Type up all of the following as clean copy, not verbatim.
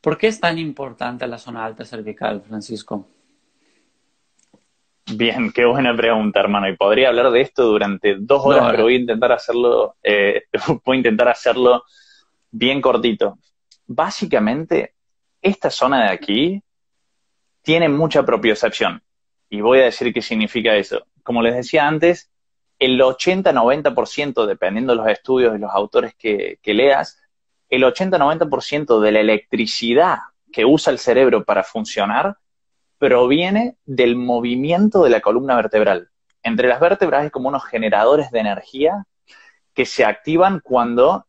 ¿Por qué es tan importante la zona alta cervical, Francisco? Bien, qué buena pregunta, hermano. Y podría hablar de esto durante 2 horas, pero Dora. voy a intentar hacerlo bien cortito. Básicamente, esta zona de aquí tiene mucha propiocepción. Y voy a decir qué significa eso. Como les decía antes, el 80-90%, dependiendo de los estudios y los autores que leas, el 80-90% de la electricidad que usa el cerebro para funcionar proviene del movimiento de la columna vertebral. Entre las vértebras hay como unos generadores de energía que se activan cuando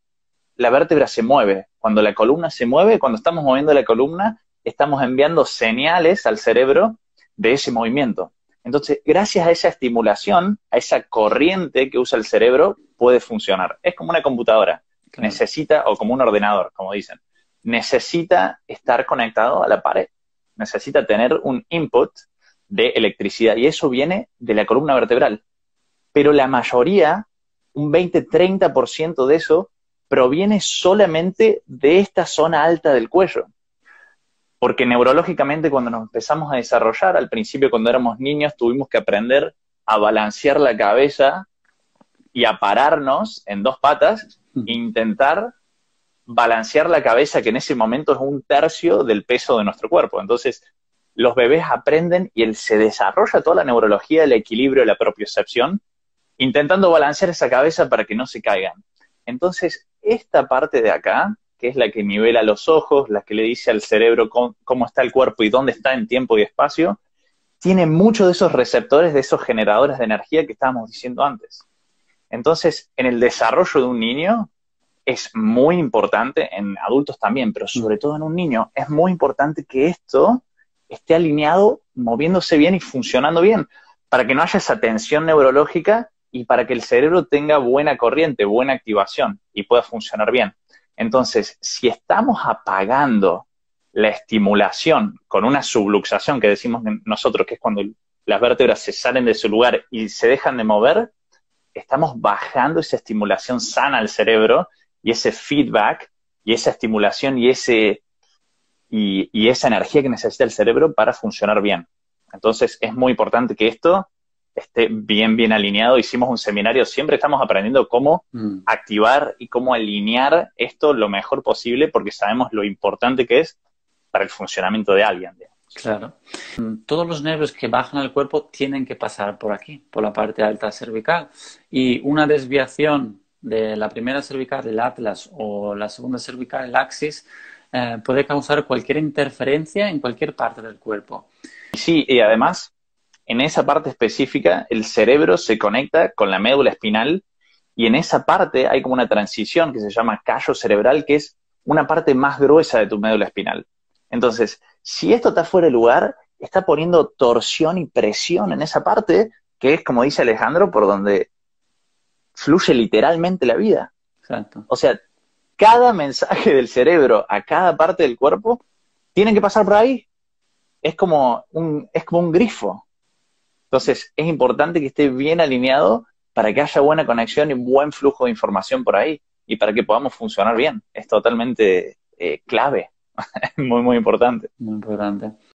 la vértebra se mueve, cuando la columna se mueve, cuando estamos moviendo la columna, estamos enviando señales al cerebro de ese movimiento. Entonces, gracias a esa estimulación, a esa corriente que usa el cerebro, puede funcionar. Es como una computadora, Claro. o como un ordenador, como dicen. Necesita estar conectado a la pared, necesita tener un input de electricidad, y eso viene de la columna vertebral. Pero la mayoría, un 20-30% de eso, proviene solamente de esta zona alta del cuello. Porque neurológicamente cuando nos empezamos a desarrollar, al principio cuando éramos niños, tuvimos que aprender a balancear la cabeza y a pararnos en dos patas e intentar balancear la cabeza, que en ese momento es un tercio del peso de nuestro cuerpo. Entonces, los bebés aprenden y se desarrolla toda la neurología, el equilibrio, la propiocepción, intentando balancear esa cabeza para que no se caigan. Entonces, esta parte de acá, que es la que nivela los ojos, la que le dice al cerebro cómo está el cuerpo y dónde está en tiempo y espacio, tiene muchos de esos receptores, de esos generadores de energía que estábamos diciendo antes. Entonces, en el desarrollo de un niño es muy importante, en adultos también, pero sobre todo en un niño, es muy importante que esto esté alineado, moviéndose bien y funcionando bien, para que no haya esa tensión neurológica y para que el cerebro tenga buena corriente, buena activación y pueda funcionar bien. Entonces, si estamos apagando la estimulación con una subluxación, que decimos nosotros, que es cuando las vértebras se salen de su lugar y se dejan de mover, estamos bajando esa estimulación sana al cerebro y ese feedback y esa estimulación y esa energía que necesita el cerebro para funcionar bien. Entonces es muy importante que esto esté bien alineado. Hicimos un seminario, siempre estamos aprendiendo cómo activar y cómo alinear esto lo mejor posible, porque sabemos lo importante que es para el funcionamiento de alguien, digamos. Claro. Todos los nervios que bajan al cuerpo tienen que pasar por aquí, por la parte alta cervical. Y una desviación de la primera cervical, el atlas, o la segunda cervical, el axis, puede causar cualquier interferencia en cualquier parte del cuerpo. Y sí, y además, en esa parte específica, el cerebro se conecta con la médula espinal, y en esa parte hay como una transición que se llama callo cerebral, que es una parte más gruesa de tu médula espinal. Entonces, si esto está fuera de lugar, está poniendo torsión y presión en esa parte, que es, como dice Alejandro, por donde fluye literalmente la vida. Exacto. O sea, cada mensaje del cerebro a cada parte del cuerpo tiene que pasar por ahí. Es como un grifo. Entonces, es importante que esté bien alineado para que haya buena conexión y buen flujo de información por ahí y para que podamos funcionar bien. Es totalmente clave. Muy importante. Muy importante.